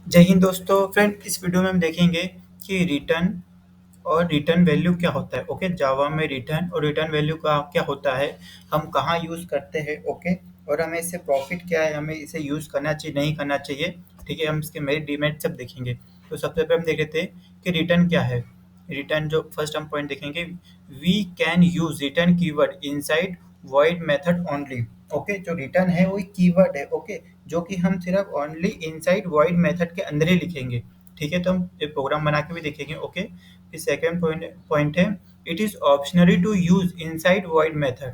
जय हिंद दोस्तों। फ्रेंड, इस वीडियो में हम देखेंगे कि रिटर्न और रिटर्न वैल्यू क्या होता है। ओके, जावा में रिटर्न और रिटर्न वैल्यू का क्या होता है, हम कहाँ यूज़ करते हैं। ओके, और हमें इससे प्रॉफिट क्या है, हमें इसे यूज़ करना चाहिए नहीं करना चाहिए। ठीक है, हम इसके मेरिट डिमेरिट सब देखेंगे। तो सबसे पहले हम देख लेते हैं कि रिटर्न क्या है। रिटर्न जो फर्स्ट हम पॉइंट देखेंगे, we can use return keyword inside void method only. Okay, जो रिटर्न है वही कीवर्ड है। ओके, जो कि हम सिर्फ ओनली इनसाइड वॉइड मेथड के अंदर ही लिखेंगे। ठीक है, तो हम एक प्रोग्राम बना के भी देखेंगे। ओके, फिर सेकंड पॉइंट है, it is optionary to use inside void method.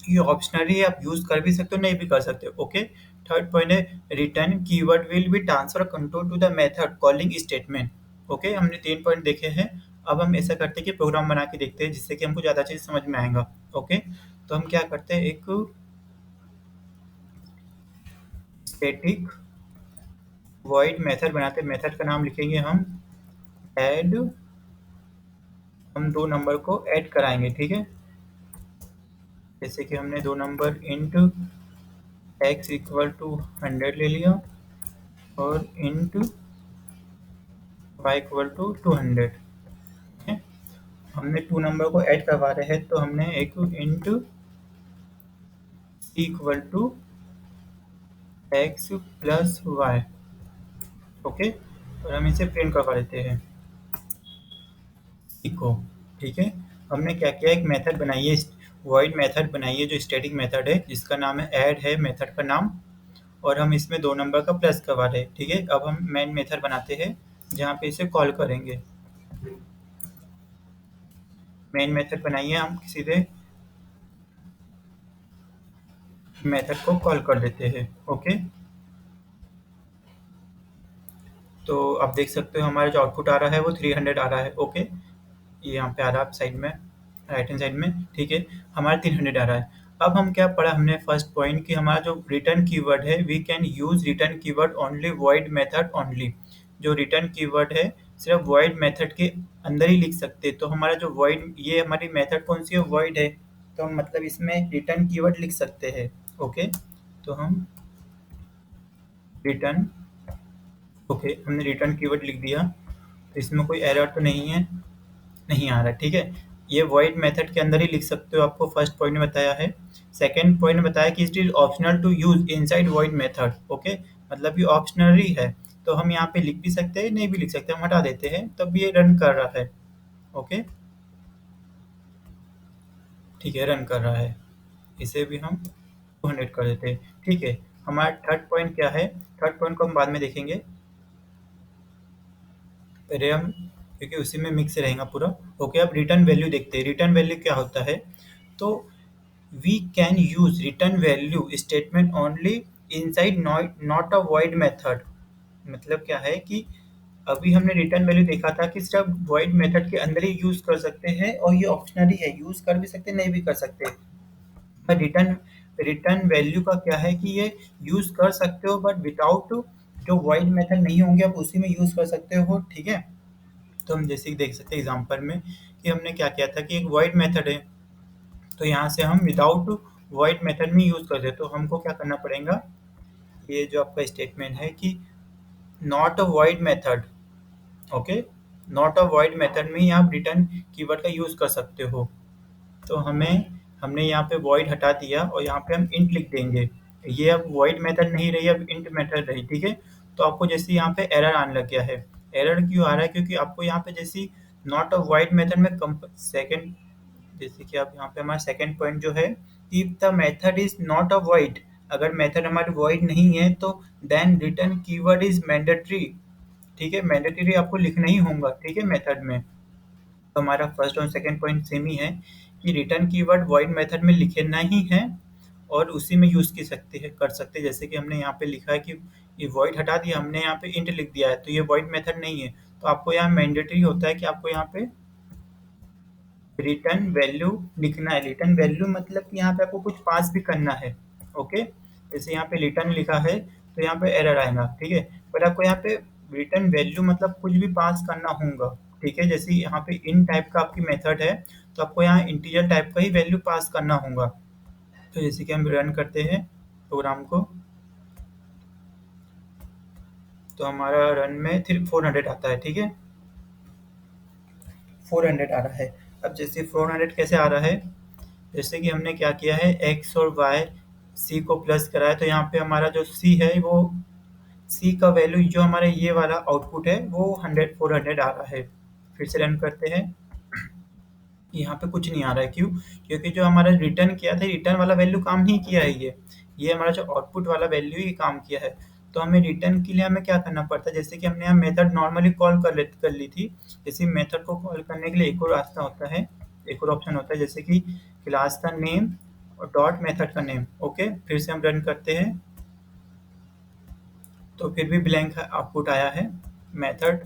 ये ऑप्शनरी है, आप यूज कर भी सकते हो नहीं भी कर सकते हो। ओके, थर्ड पॉइंट है, return keyword will be transfer control to the method calling statement. Okay, हमने 3 पॉइंट देखे हैं। अब हम ऐसा करते हैं कि प्रोग्राम बना के देखते हैं जिससे कि हमको ज़्यादा चीज़ समझ में आएगा। ओके, तो हम क्या करते हैं, एक स्टैटिक वॉइड मेथड बनाते हैं। मेथड का नाम लिखेंगे हम ऐड। हम दो नंबर को ऐड कराएंगे। ठीक है, जैसे कि हमने दो number int x equal to 100 ले लिया और इंट वाई इक्वल टू 200। है, हमने टू नंबर को ऐड करवा रहे हैं तो हमने एक int equal to x plus y. Okay, और हम इसे प्रिंट करवा देते हैं इको। ठीक है, हमने क्या किया, एक मेथड बनाई है, वॉइड मेथड बनाई है जो स्टैटिक मेथड है जिसका नाम है ऐड है मेथड का नाम। और हम इसमें दो नंबर का प्लस करवा रहे हैं। ठीक है, अब हम मेन मेथड बनाते हैं जहाँ पे इसे कॉल करेंगे। मेन मेथड बनाइए, हम सीधे मेथड को कॉल कर देते हैं। ओके, तो आप देख सकते हो हमारा जो आउटपुट आ रहा है वो 300 आ रहा है। ओके, ये यहाँ पे आ रहा है साइड में, राइट हैंड साइड में। ठीक है, हमारा 300 आ रहा है। अब हम क्या पढ़ा हमने फर्स्ट पॉइंट कि हमारा जो रिटर्न कीवर्ड है, we can use return keyword only void method only. जो रिटर्न कीवर्ड है सिर्फ वॉइड मेथड के अंदर ही लिख सकते हैं। तो हमारा जो वॉइड, ये हमारी मेथड कौन सी है, वॉइड है, तो हम मतलब इसमें रिटर्न कीवर्ड लिख सकते हैं। ओके, तो हम रिटर्न, ओके, हमने रिटर्न कीवर्ड लिख दिया। तो इसमें कोई एरर तो नहीं है, नहीं आ रहा। ठीक है, ये वॉइड मेथड के अंदर ही लिख सकते हो, आपको फर्स्ट पॉइंट में बताया है। सेकंड पॉइंट में बताया कि it is optional to use inside void method. Okay, मतलब ये ऑप्शनरी है, तो हम यहाँ पे लिख भी सकते हैं नहीं भी लिख सकते, हम हटा देते हैं तब भी ये रन कर रहा है। ओके, ठीक है, रन कर रहा है। इसे भी हम 200 कर देते हैं। ठीक है, हमारा थर्ड पॉइंट क्या है, थर्ड पॉइंट को हम बाद में देखेंगे, पहले हम, क्योंकि उसी में मिक्स रहेगा पूरा। ओके, अब रिटर्न वैल्यू देखते हैं। रिटर्न वैल्यू क्या होता है, तो we can use return value statement only inside not a void method. मतलब क्या है कि अभी हमने रिटर्न वैल्यू देखा था कि सिर्फ वॉइड मेथड के अंदर ही यूज कर सकते हैं और ये ऑप्शनली है, यूज कर भी सकते नहीं भी कर सकते। पर रिटर्न रिटर्न वैल्यू का क्या है कि ये यूज कर सकते हो बट विदाउट, जो वॉइड मेथड नहीं होंगे आप उसी में यूज कर सकते हो। ठीक है, तो हम जैसे कि देख सकते हैं एग्जांपल में कि हमने क्या किया था कि एक वॉइड मेथड है, तो यहाँ से हम विदाउट वॉइड मेथड में यूज करते हैं। तो हमको क्या करना पड़ेगा, ये जो आपका स्टेटमेंट है कि not a void method. Okay, not a void method में ही आप रिटर्न कीवर्ड का यूज कर सकते हो। तो हमें, हमने यहाँ पे वॉइड हटा दिया और यहाँ पे हम इंट लिख देंगे। ये अब वॉइड मेथड नहीं रही, अब इंट मेथड रही। ठीक है, तो आपको जैसे यहाँ पे एरर आने लग गया है। एरर क्यों आ रहा है, क्योंकि आपको यहाँ पे जैसी नॉट अ वॉइड मेथड में सेकंड, जैसे कि आप यहाँ पे हमारा सेकंड पॉइंट जो है, if the method is not a void, अगर मेथड हमारी वॉइड नहीं है तो then return keyword is mandatory. ठीक है, मैंडेटरी आपको लिखना ही होगा। ठीक है, मेथड में तो हमारा फर्स्ट और सेकंड पॉइंट सेम ही है कि रिटर्न कीवर्ड वॉइड मेथड में लिखना ही है और उसी में यूज की सकते हैं, कर सकते हैं। जैसे कि हमने यहाँ पे लिखा है कि ये वॉइड हटा दिया, हमने यहाँ पे इंट लिख दिया है, तो ये वॉइड मेथड नहीं है। तो आपको यहाँ मैंडेटरी होता है कि आपको यहाँ पे रिटर्न वैल्यू लिखना है। रिटर्न वैल्यू मतलब कि यहाँ पे आपको कुछ पास भी करना है। ओके, जैसे यहाँ पे रिटर्न लिखा है तो यहाँ पे एरर आएगा। ठीक है, पर आपको यहाँ पे रिटर्न वैल्यू मतलब कुछ भी पास करना होगा। ठीक है, जैसे यहाँ पे इन टाइप का आपकी मेथड है तो आपको यहाँ इंटीजर टाइप का ही वैल्यू पास करना होगा। तो जैसे कि हम रन करते हैं प्रोग्राम को, तो हमारा रन में फिर 400 आता है, ठीक है, 400 आ रहा है। अब जैसे 400 कैसे आ रहा है, जैसे कि हमने क्या किया है, एक्स और वाई सी को प्लस करा है, तो यहाँ पे हमारा जो सी है वो सी का वैल्यू जो हमारा ये वाला आउटपुट है वो 400 आ रहा है। फिर से रन करते हैं, यहाँ पे कुछ नहीं आ रहा है, क्यों? क्योंकि जो हमारा रिटर्न किया था, रिटर्न वाला वैल्यू काम नहीं किया है, ये हमारा जो आउटपुट वाला वैल्यू ही काम किया है। तो हमें रिटर्न के लिए हमें क्या करना पड़ता है, जैसे कि हमने यहाँ मेथड नॉर्मली कॉल कर ली थी, जैसे मेथड को कॉल करने के लिए एक और रास्ता होता है, एक और ऑप्शन होता है, जैसे कि क्लास का नेम और डॉट मेथड का नेम। ओके, फिर से हम रन करते हैं, तो फिर भी ब्लैंक आउटपुट आया है। मेथड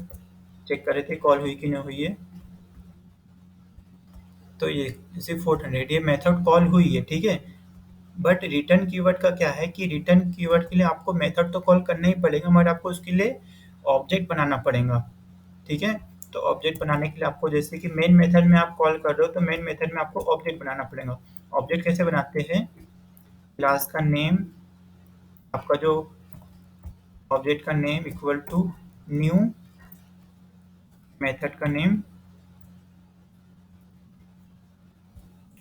चेक कर रहे थे कॉल हुई कि नहीं हुई है, तो ये जैसे 400 ये मेथड कॉल हुई है, ठीक है। बट रिटर्न कीवर्ड का क्या है कि रिटर्न कीवर्ड के लिए आपको मेथड तो कॉल करना ही पड़ेगा, मगर आपको उसके लिए ऑब्जेक्ट बनाना पड़ेगा, ठीक है। तो ऑब्जेक्ट बनाने के लिए आपको, जैसे कि मेन मेथड में आप कॉल कर रहे हो, तो मेन मेथड में आपको ऑब्जेक्ट बनाना पड़ेगा। ऑब्जेक्ट कैसे बनाते हैं, क्लास का नेम, आपका जो ऑब्जेक्ट का name equal to new method का नेम।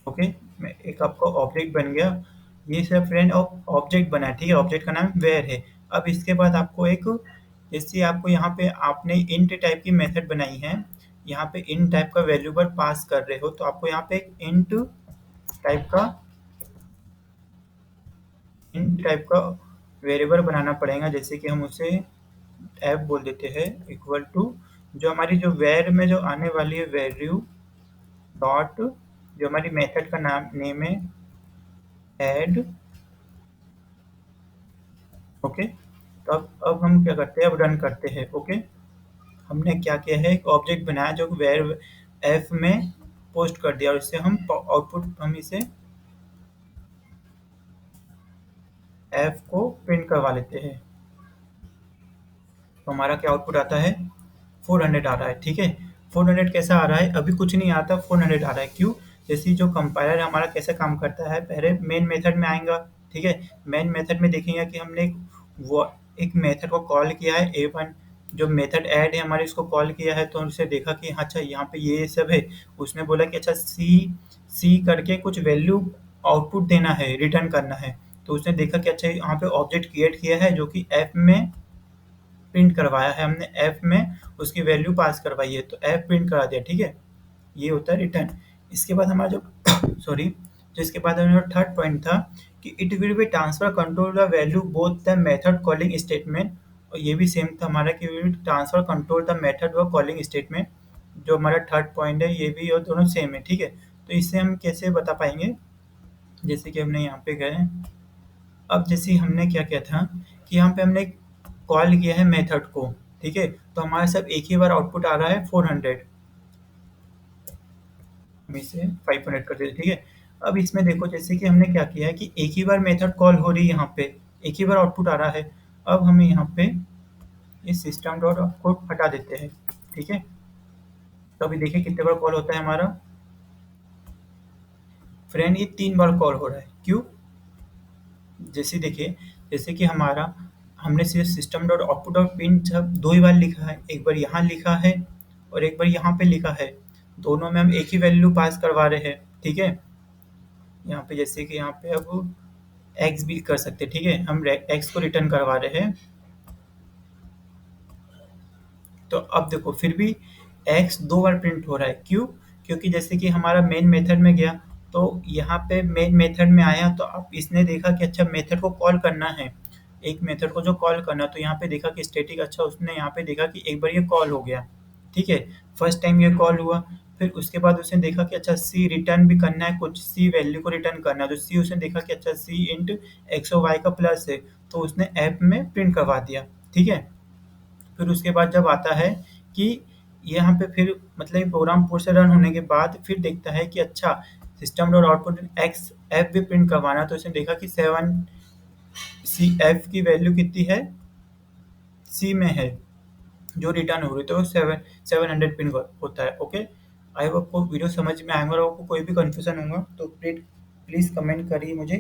ओके, एक आपका ऑब्जेक्ट बन गया। ये सब फ्रेंड ऑब्जेक्ट बना है, ठीक है, ऑब्जेक्ट का नाम वेयर है। अब इसके बाद आपको एक, जैसे आपको यहाँ पे आपने इंट टाइप की मेथड बनाई है, यहाँ पे इंट टाइप का वैल्यूबल पास कर रहे हो, तो आपको यहाँ पे एक टाइप का इंट टाइप का वेरिएबल बनाना पड़ेगा, जैसे कि हम उसे एफ बोल देते हैं, इक्वल टू जो हमारी जो वेर में जो आने वाली है वैल्यू डॉट जो हमारी मेथड का नाम नेम है ऐड। ओके, तो अब हम क्या करते हैं, अब रन करते हैं। ओके, हमने क्या किया है, एक ऑब्जेक्ट बनाया जो वेर एफ में पोस्ट कर दिया, और इससे हम आउटपुट, हम इसे एफ को प्रिंट करवा लेते हैं। तो हमारा क्या आउटपुट आता है, 400 आ रहा है, ठीक है। 400 कैसा आ रहा है, अभी कुछ नहीं आता, 400 आ रहा है, क्यों? जैसे जो कंपाइलर हमारा कैसे काम करता है, पहले मेन मेथड में आएगा, ठीक है। मेन मेथड में देखेंगे कि हमने वो एक मेथड को कॉल किया है A1, जो मेथड ऐड है हमारे, इसको कॉल किया है, तो उनसे देखा कि अच्छा यहाँ पे ये सब है। उसने बोला कि अच्छा सी सी करके कुछ वैल्यू आउटपुट देना है, रिटर्न करना है। तो उसने देखा कि अच्छा यहाँ पे ऑब्जेक्ट क्रिएट किया है जो कि एफ में प्रिंट करवाया है, हमने एफ में उसकी वैल्यू पास करवाई है, तो एफ प्रिंट करा दिया, ठीक है। ये होता है रिटर्न। इसके बाद हमारा जो सॉरी, जो इसके बाद हमारा थर्ड पॉइंट था कि it will be transfer control the value both the method calling statement, और ये भी सेम था हमारा कि will transfer control the method व कॉलिंग स्टेटमेंट। जो हमारा थर्ड पॉइंट है ये भी, और दोनों सेम है, ठीक है। तो इससे हम कैसे बता पाएंगे, जैसे कि हमने यहाँ पे गए, अब जैसे हमने क्या किया था कि यहाँ पे हमने कॉल किया है मेथड को, ठीक है, तो हमारे सब एक ही बार आउटपुट आ रहा है 400, हम इसे 500 कर देते, ठीक है। अब इसमें देखो, जैसे कि हमने क्या किया है कि एक ही बार मेथड कॉल हो रही है, यहाँ पे एक ही बार आउटपुट आ रहा है। अब हमें यहाँ पे इस सिस्टम डॉट आउट को हटा देते हैं, ठीक है। तो अभी देखिए कितने बार कॉल होता है हमारा, फ्रेंड ये 3 बार कॉल हो रहा है, क्यों? जैसे देखिए, जैसे कि हमारा हमने सिर्फ system dot output dot print सब 2 ही बार लिखा है, एक बार यहाँ लिखा है और एक बार यहाँ पे लिखा है, दोनों में हम एक ही वैल्यू पास करवा रहे हैं, ठीक है। यहाँ पे जैसे कि यहाँ पे अब एक्स भी कर सकते हैं, ठीक है, हम एक्स को रिटर्न करवा रहे हैं। तो अब देखो फिर भी एक्स 2 बार प्रिंट हो रहा है, क्यों? क्योंकि जैसे कि हमारा मेन मेथड में गया, तो यहाँ पे मेन मेथड में आया, तो अब इसने देखा कि अच्छा मेथड को कॉल करना है, एक मेथड को जो कॉल करना, तो यहाँ पे देखा कि स्टैटिक, अच्छा उसने यहाँ पे देखा कि एक बार ये कॉल हो गया, ठीक है, फर्स्ट टाइम ये कॉल हुआ। फिर उसके बाद उसने देखा कि अच्छा सी रिटर्न भी करना है, कुछ सी वैल्यू को रिटर्न करना है, तो सी उसने देखा कि अच्छा सी इंट एक्स और वाई का प्लस है, तो उसने ऐप में प्रिंट करवा दिया, ठीक है। फिर उसके बाद जब आता है कि यहाँ पे फिर मतलब प्रोग्राम पूर्ण से रन होने के बाद फिर देखता है कि अच्छा system dot output x F भी प्रिंट करवाना, तो इसने देखा कि 7 सी एफ की वैल्यू कितनी है, सी में है जो रिटर्न हो रही, तो 700 प्रिंट होता है। ओके, आई होप आपको वीडियो समझ में आएगा, और आपको कोई भी कन्फ्यूजन होगा तो प्लीज़ कमेंट करिए मुझे,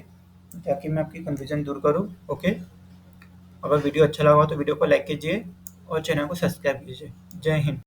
ताकि मैं आपकी कन्फ्यूजन दूर करूँ। ओके, अगर वीडियो अच्छा लगा हो तो वीडियो को लाइक कीजिए और चैनल को सब्सक्राइब कीजिए। जय हिंद।